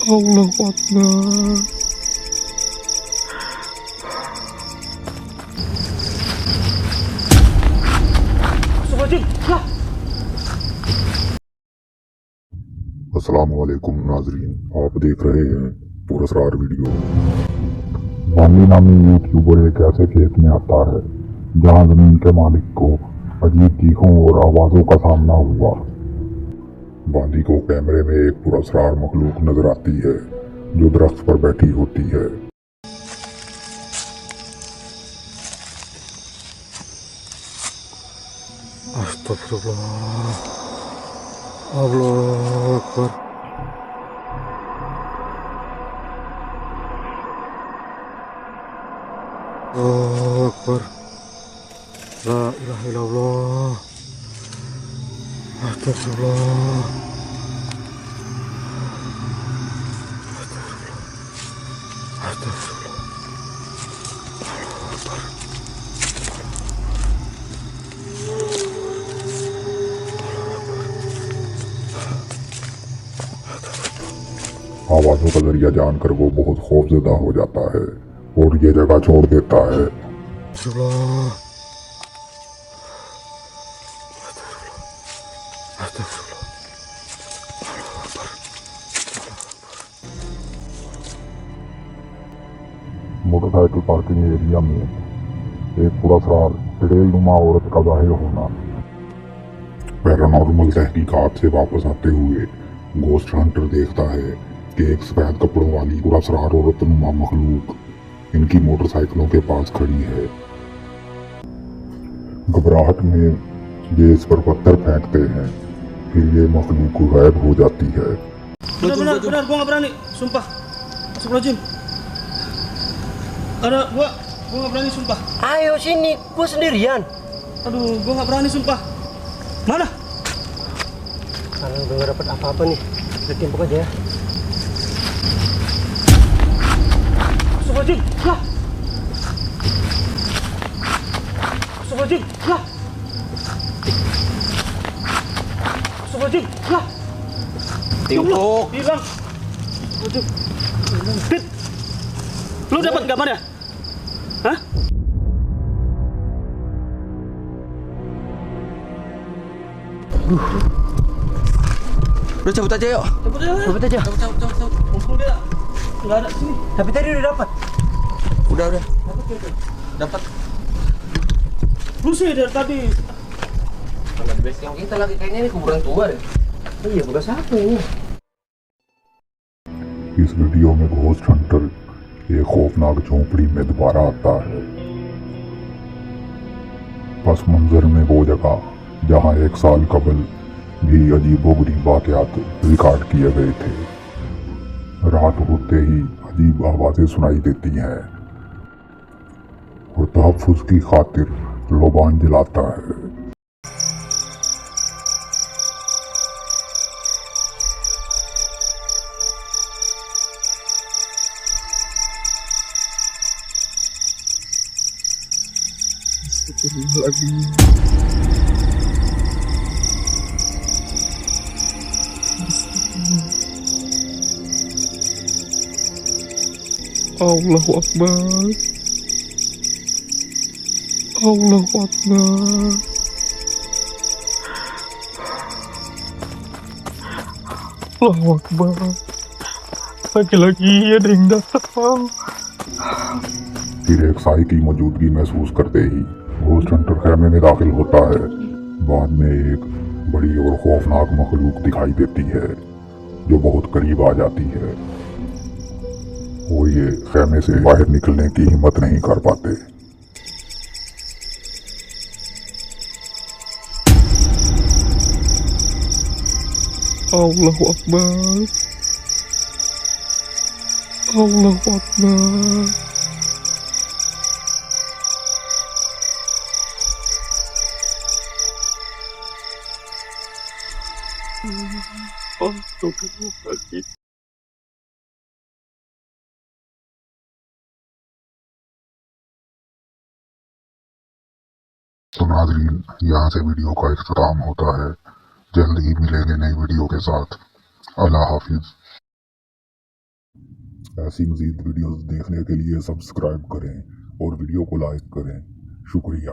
Allahu Akbar. अस्सलामुअलैकुम नाजरीन, आप देख रहे हैं पुरस्कार वीडियो। बांदी नामी यूट्यूबर एक ऐसे केस में आता है जहां जमीन के मालिक को अजीब चीखों और आवाज़ों का सामना हुआ। बांदी को कैमरे में एक पुरस्कार मखलूक नजर आती है जो दरख्त पर बैठी होती है। Astagfirullah. Allahu Akbar. Allahu Akbar. La ilaha illallah. Astagfirullah. Astagfirullah. आवाज़ों का जरिया जानकर वो बहुत खौफजदा हो जाता है और ये जगह छोड़ देता है। Astagfirullah. Astagfirullah. Motorcycle parking area में एक पुरस्कार नुमा औरत का जाहिर होना। पैरानॉर्मल तहकीकात से वापस आते हुए गोस्ट हंटर देखता है कि एक सफेद कपड़ों वाली पुरस्कार औरत नुमा मखलूक इनकी मोटरसाइकिलों के पास खड़ी है। घबराहट में ये इस पर पत्थर फेंकते हैं, फिर ये मखलूक गायब हो जाती है। Benar, gua nggak berani, sumpah. Astagfirullahaladzim. Gua nggak berani, sumpah. Ayo sini, gua sendirian. Aduh, gua nggak berani, sumpah. Mana? Kalau udah nggak dapet apa-apa nih, kita timpuk aja ya. Astagfirullahaladzim. Lah. Astagfirullahaladzim. Lah. Astagfirullahaladzim. Lah. Timpuk. Hilang. Astagfirullahaladzim. Pit. Lu dapat gambarnya? Hah? Udah cabut aja yuk. Cabut aja. Cabut aja. Cabut. Mumpung dia nggak ada sini. Tapi tadi udah dapat. Udah. Dapat. Lu sih dari tadi. Sama di base camp kita lagi kayaknya ini kuburan tua deh. Iya, bekas apa ini? इस वीडियो में ghost Hunter एक खौफनाक झोंपड़ी में दोबारा आता है। पस मंजर में वो जगह जहां 1 साल कबल भी अजीबोगरीब वाक़यात रिकॉर्ड किए गए थे। रात होते ही अजीब आवाज़ें सुनाई देती हैं और तहफ़्फ़ुज़ की खातिर लोबान जलाता है। Allahu Akbar. Allahu Akbar. Allahu Akbar. Lagi-lagi ada yang datang. फिर एक साई की मौजूदगी महसूस करते ही घोस्ट हंटर खैमे में दाखिल होता है। बाद में एक बड़ी और खौफनाक मखलूक दिखाई देती है जो बहुत करीब आ जाती है। वो ये खैमे से बाहर निकलने की हिम्मत नहीं कर पाते। Allahu Akbar. Allahu Akbar. Astagfirullahaladzim. तो नाज़रीन, यहाँ से वीडियो का इख्तिताम होता है। जल्द ही मिलेंगे नई वीडियो के साथ। अल्लाह हाफिज़। ऐसी मज़ीद वीडियोस देखने के लिए सब्सक्राइब करें और वीडियो को लाइक करें। शुक्रिया।